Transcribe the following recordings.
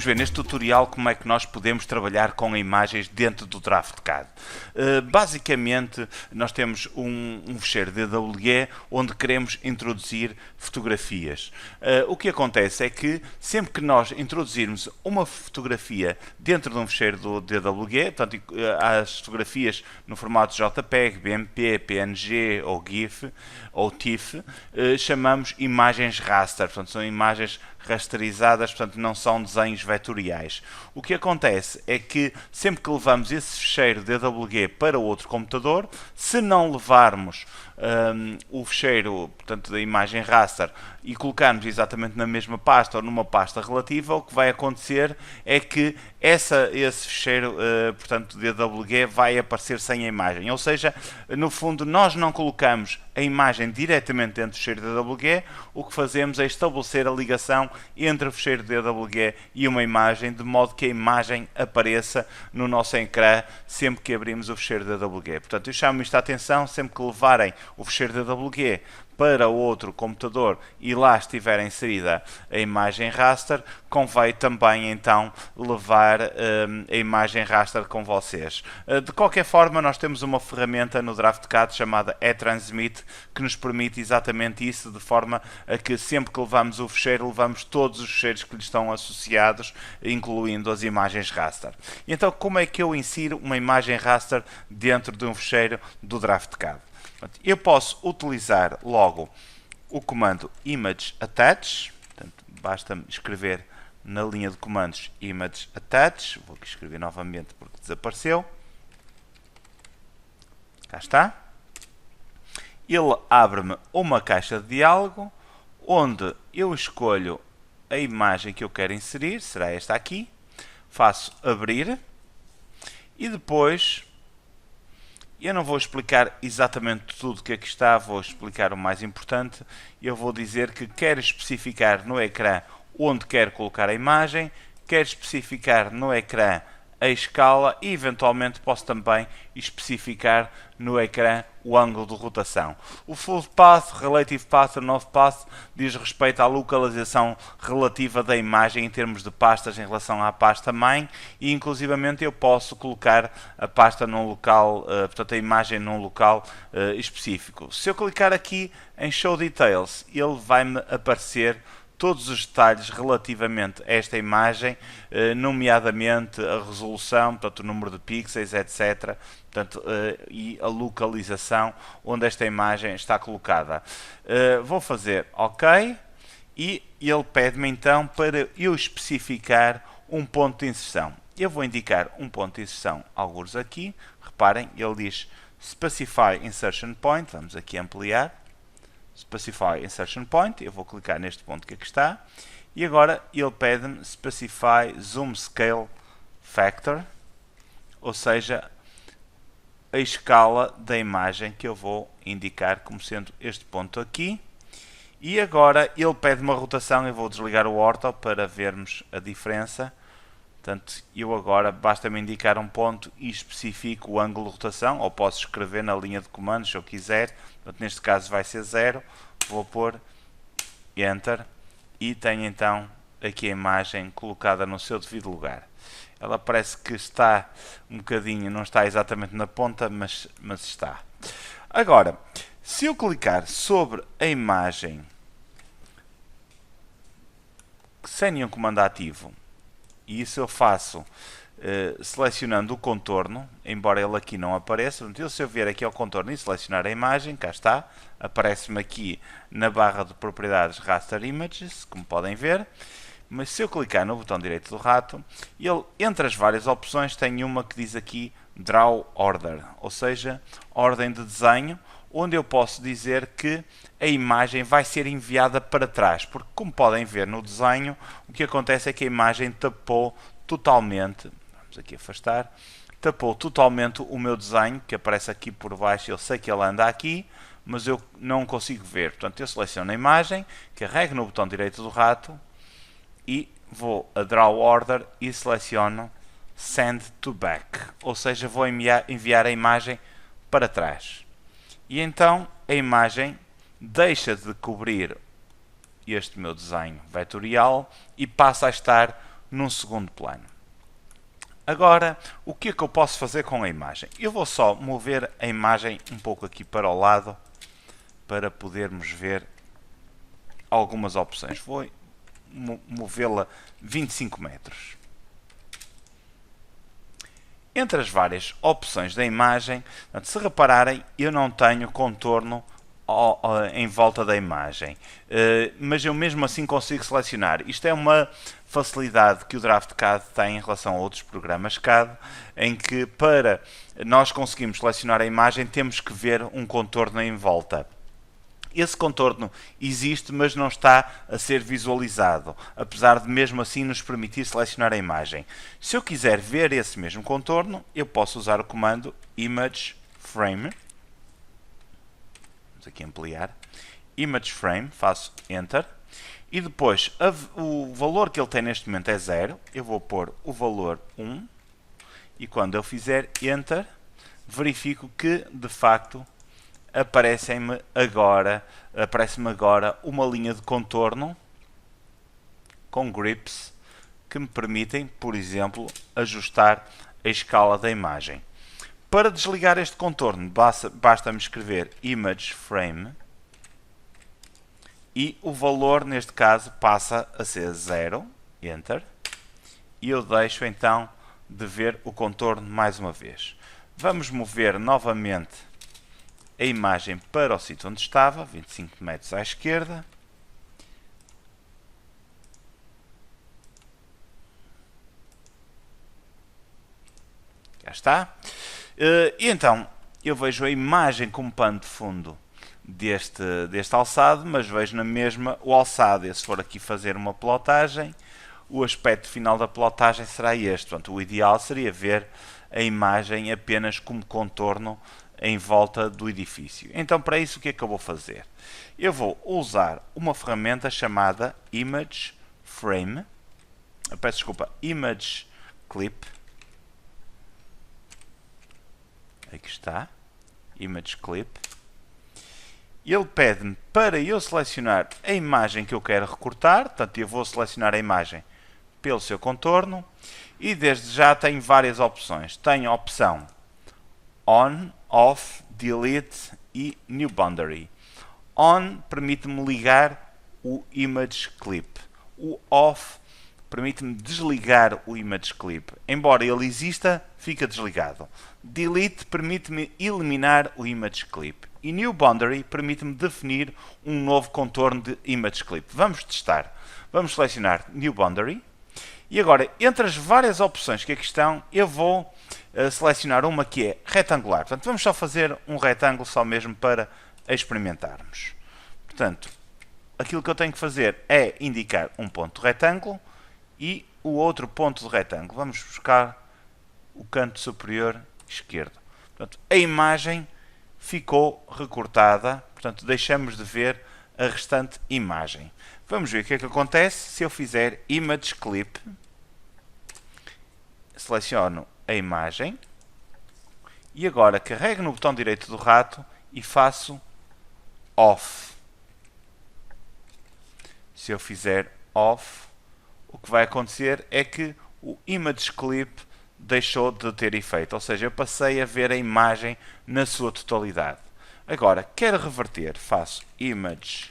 ver neste tutorial como é que nós podemos trabalhar com imagens dentro do DraftCAD. Basicamente, nós temos um fecheiro DWG onde queremos introduzir fotografias. O que acontece é que sempre que nós introduzirmos uma fotografia dentro de um fecheiro do DWG, portanto, as fotografias no formato JPEG, BMP, PNG ou GIF ou TIFF, chamamos imagens raster, portanto são imagens rasterizadas, portanto não são desenhos vetoriais. O que acontece é que sempre que levamos esse fecheiro DWG para outro computador, se não levarmos o fecheiro, portanto, da imagem raster e colocarmos exatamente na mesma pasta ou numa pasta relativa, o que vai acontecer é que esse fecheiro, portanto, DWG vai aparecer sem a imagem. Ou seja, no fundo, nós não colocamos a imagem diretamente dentro do fecheiro DWG, o que fazemos é estabelecer a ligação entre o fecheiro DWG e uma imagem, de modo que a imagem apareça no nosso ecrã sempre que abrimos o fecheiro DWG. Portanto, eu chamo isto a atenção, sempre que levarem o fecheiro DWG para outro computador e lá estiver inserida a imagem raster, convém também então levar a imagem raster com vocês. De qualquer forma, nós temos uma ferramenta no DraftCAD chamada eTransmit que nos permite exatamente isso, de forma a que sempre que levamos o fecheiro, levamos todos os fecheiros que lhe estão associados, incluindo as imagens raster. E então, como é que eu insiro uma imagem raster dentro de um fecheiro do DraftCAD? Eu posso utilizar logo o comando image attach, portanto, basta-me escrever na linha de comandos image attach, vou aqui escrever novamente porque desapareceu, cá está. Ele abre-me uma caixa de diálogo onde eu escolho a imagem que eu quero inserir, será esta aqui, faço abrir e depois eu não vou explicar exatamente tudo o que aqui está, vou explicar o mais importante. Eu vou dizer que quero especificar no ecrã onde quero colocar a imagem, quero especificar no ecrã a escala e eventualmente posso também especificar no ecrã o ângulo de rotação. O Full Path, Relative Path e North Path diz respeito à localização relativa da imagem em termos de pastas em relação à pasta mãe e inclusivamente eu posso colocar a pasta num local, portanto a imagem num local específico. Se eu clicar aqui em Show Details, ele vai-me aparecer todos os detalhes relativamente a esta imagem, nomeadamente a resolução, portanto, o número de pixels, etc. Portanto, e a localização onde esta imagem está colocada. Vou fazer OK e ele pede-me então para eu especificar um ponto de inserção. Eu vou indicar um ponto de inserção, alguns aqui. Reparem, ele diz Specify Insertion Point. Vamos aqui ampliar. Specify Insertion Point, eu vou clicar neste ponto que aqui está, e agora ele pede-me Specify Zoom Scale Factor, ou seja, a escala da imagem que eu vou indicar como sendo este ponto aqui, e agora ele pede uma rotação, eu vou desligar o Ortho para vermos a diferença. Portanto, eu agora basta-me indicar um ponto e especifico o ângulo de rotação, ou posso escrever na linha de comandos se eu quiser. Portanto, neste caso vai ser 0, vou pôr Enter e tenho então aqui a imagem colocada no seu devido lugar. Ela parece que está um bocadinho, não está exatamente na ponta, mas está. Agora, se eu clicar sobre a imagem sem nenhum comando ativo, e isso eu faço selecionando o contorno, embora ele aqui não apareça. Então, se eu vier aqui ao contorno e selecionar a imagem, cá está, aparece-me aqui na barra de propriedades Raster Images, como podem ver. Mas se eu clicar no botão direito do rato, ele, entre as várias opções, tem uma que diz aqui Draw Order, ou seja, ordem de desenho, onde eu posso dizer que a imagem vai ser enviada para trás, porque como podem ver no desenho, o que acontece é que a imagem tapou totalmente, vamos aqui afastar, tapou totalmente o meu desenho, que aparece aqui por baixo, eu sei que ele anda aqui, mas eu não consigo ver. Portanto, eu seleciono a imagem, carrego no botão direito do rato e vou a Draw Order e seleciono Send to Back, ou seja, vou enviar a imagem para trás. E então a imagem deixa de cobrir este meu desenho vetorial e passa a estar num segundo plano. Agora, o que é que eu posso fazer com a imagem? Eu vou só mover a imagem um pouco aqui para o lado para podermos ver algumas opções. Vou movê-la 25 metros. Entre as várias opções da imagem, se repararem, eu não tenho contorno em volta da imagem, mas eu mesmo assim consigo selecionar. Isto é uma facilidade que o DraftCAD tem em relação a outros programas CAD, em que para nós conseguirmos selecionar a imagem temos que ver um contorno em volta. Esse contorno existe, mas não está a ser visualizado, apesar de mesmo assim nos permitir selecionar a imagem. Se eu quiser ver esse mesmo contorno, eu posso usar o comando Image Frame. Vamos aqui ampliar. Image Frame, faço Enter. E depois, o valor que ele tem neste momento é 0. Eu vou pôr o valor 1. E quando eu fizer Enter, verifico que, de facto, aparece-me agora uma linha de contorno com grips que me permitem, por exemplo, ajustar a escala da imagem. Para desligar este contorno, basta-me escrever Image Frame e o valor, neste caso, passa a ser 0, Enter, e eu deixo então de ver o contorno mais uma vez. Vamos mover novamente a imagem para o sítio onde estava, 25 metros à esquerda. Já está. E então, eu vejo a imagem como pano de fundo deste alçado, mas vejo na mesma o alçado. E se for aqui fazer uma plotagem, o aspecto final da plotagem será este. Portanto, o ideal seria ver a imagem apenas como contorno em volta do edifício. Então, para isso, o que é que eu vou fazer? Eu vou usar uma ferramenta chamada Image Frame. Peço desculpa, Image Clip. Aqui está. Image Clip. Ele pede-me para eu selecionar a imagem que eu quero recortar. Portanto, eu vou selecionar a imagem pelo seu contorno. E desde já tenho várias opções. Tenho a opção On, Off, Delete e New Boundary. On permite-me ligar o Image Clip. O Off permite-me desligar o Image Clip. Embora ele exista, fica desligado. Delete permite-me eliminar o Image Clip. E New Boundary permite-me definir um novo contorno de Image Clip. Vamos testar. Vamos selecionar New Boundary. E agora, entre as várias opções que aqui estão, eu vou selecionar uma que é retangular. Portanto, vamos só fazer um retângulo só mesmo para experimentarmos. Portanto, aquilo que eu tenho que fazer é indicar um ponto de retângulo e o outro ponto de retângulo. Vamos buscar o canto superior esquerdo. Portanto, a imagem ficou recortada. Portanto, deixamos de ver a restante imagem. Vamos ver o que é que acontece se eu fizer Image Clip. Seleciono a imagem. E agora carrego no botão direito do rato e faço Off. Se eu fizer Off, o que vai acontecer é que o Image Clip deixou de ter efeito. Ou seja, eu passei a ver a imagem na sua totalidade. Agora, quero reverter. Faço Image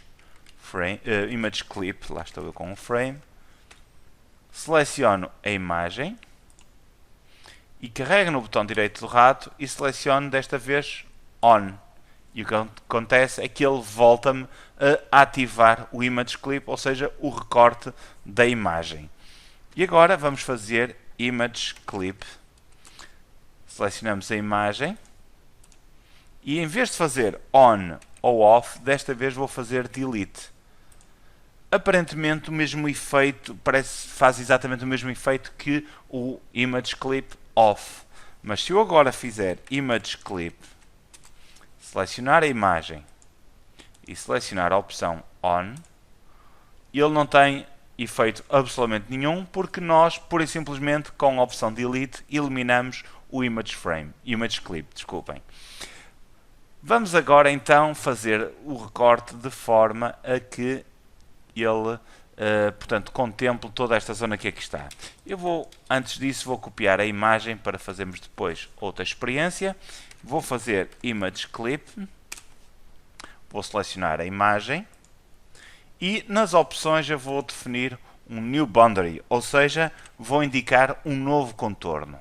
Clip, lá estou eu com um frame, seleciono a imagem e carrego no botão direito do rato e seleciono desta vez On. E o que acontece é que ele volta-me a ativar o Image Clip, ou seja, o recorte da imagem. E agora vamos fazer Image Clip. Selecionamos a imagem e em vez de fazer On ou Off, desta vez vou fazer Delete. Aparentemente o mesmo efeito, faz exatamente o mesmo efeito que o Image Clip Off. Mas se eu agora fizer Image Clip, selecionar a imagem e selecionar a opção On, ele não tem efeito absolutamente nenhum, porque nós, pura e simplesmente, com a opção Delete, eliminamos o Image Clip, desculpem. Vamos agora então fazer o recorte de forma a que ele portanto, contemplo toda esta zona que aqui está. Eu vou, antes disso, vou copiar a imagem para fazermos depois outra experiência. Vou fazer Image Clip, vou selecionar a imagem e nas opções eu vou definir um New Boundary, ou seja, vou indicar um novo contorno.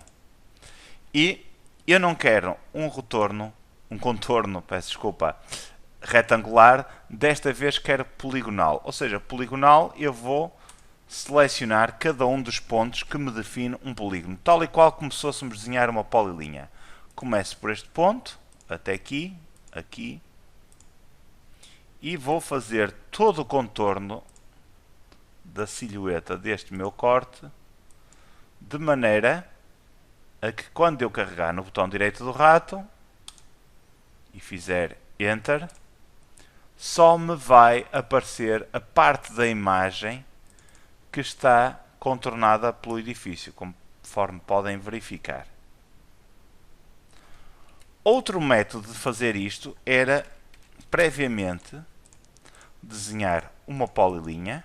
E eu não quero um contorno, peço desculpa, retangular, desta vez quero poligonal, ou seja, poligonal eu vou selecionar cada um dos pontos que me define um polígono, tal e qual como se fôssemos desenhar uma polilinha. Começo por este ponto, até aqui, aqui, e vou fazer todo o contorno da silhueta deste meu corte, de maneira a que quando eu carregar no botão direito do rato e fizer Enter, só me vai aparecer a parte da imagem que está contornada pelo edifício, conforme podem verificar. Outro método de fazer isto era, previamente, desenhar uma polilinha.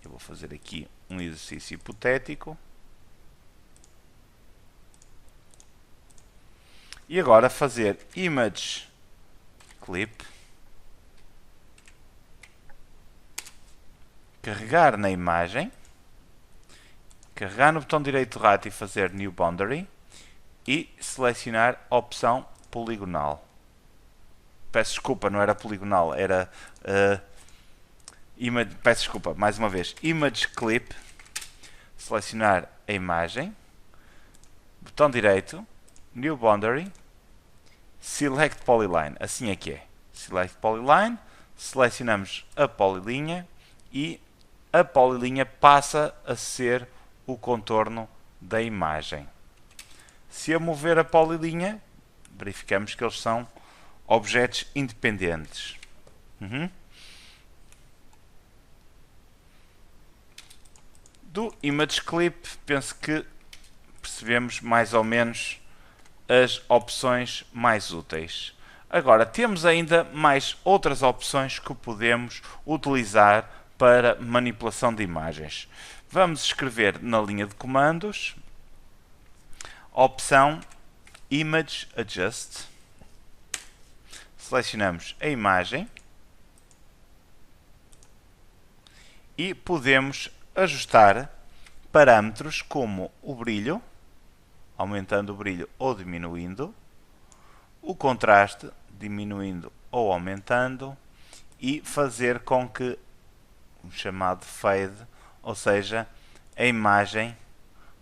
Eu vou fazer aqui um exercício hipotético. E agora fazer Image Clip. Carregar na imagem. Carregar no botão direito do rato e fazer New Boundary. E selecionar a opção poligonal. Peço desculpa, não era poligonal, era... peço desculpa, mais uma vez. Image Clip. Selecionar a imagem. Botão direito. New Boundary. Select Polyline. Assim é que é. Select Polyline. Selecionamos a polilinha. E a polilinha passa a ser o contorno da imagem. Se eu mover a polilinha, verificamos que eles são objetos independentes. Do Image Clip, penso que percebemos mais ou menos as opções mais úteis. Agora, temos ainda mais outras opções que podemos utilizar para manipulação de imagens. Vamos escrever na linha de comandos a opção Image Adjust. Selecionamos a imagem e podemos ajustar parâmetros como o brilho, aumentando o brilho ou diminuindo, o contraste, diminuindo ou aumentando, e fazer com que o chamado fade, ou seja, a imagem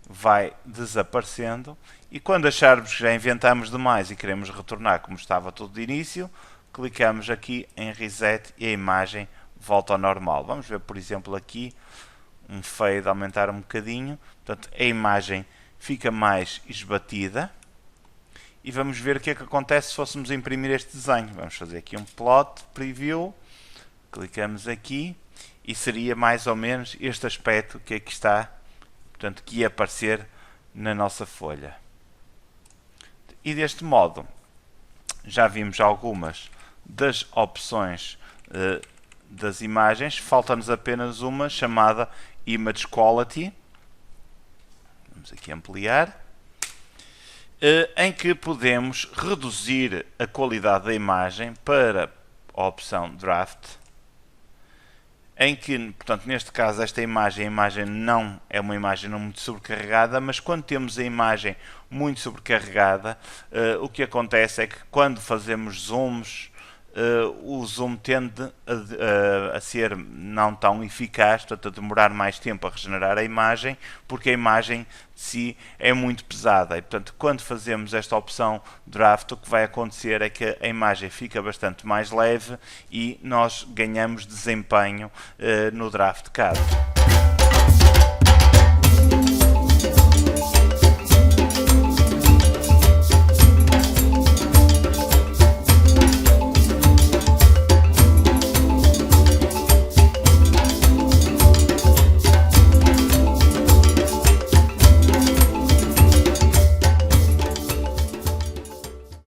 vai desaparecendo, e quando acharmos que já inventamos demais e queremos retornar como estava tudo de início, clicamos aqui em Reset e a imagem volta ao normal. Vamos ver, por exemplo, aqui um fade, aumentar um bocadinho, portanto a imagem fica mais esbatida. E vamos ver o que é que acontece se fôssemos imprimir este desenho. Vamos fazer aqui um plot preview, clicamos aqui e seria mais ou menos este aspecto que aqui está, portanto, que ia aparecer na nossa folha. E deste modo já vimos algumas das opções das imagens. Falta-nos apenas uma chamada Image Quality. Vamos aqui ampliar. Em que podemos reduzir a qualidade da imagem para a opção Draft, em que, portanto, neste caso, a imagem não é uma imagem não muito sobrecarregada, mas quando temos a imagem muito sobrecarregada, o que acontece é que quando fazemos zooms, o zoom tende a ser não tão eficaz, portanto a demorar mais tempo a regenerar a imagem, porque a imagem de si é muito pesada. E, portanto, quando fazemos esta opção Draft, o que vai acontecer é que a imagem fica bastante mais leve e nós ganhamos desempenho no Draft CAD.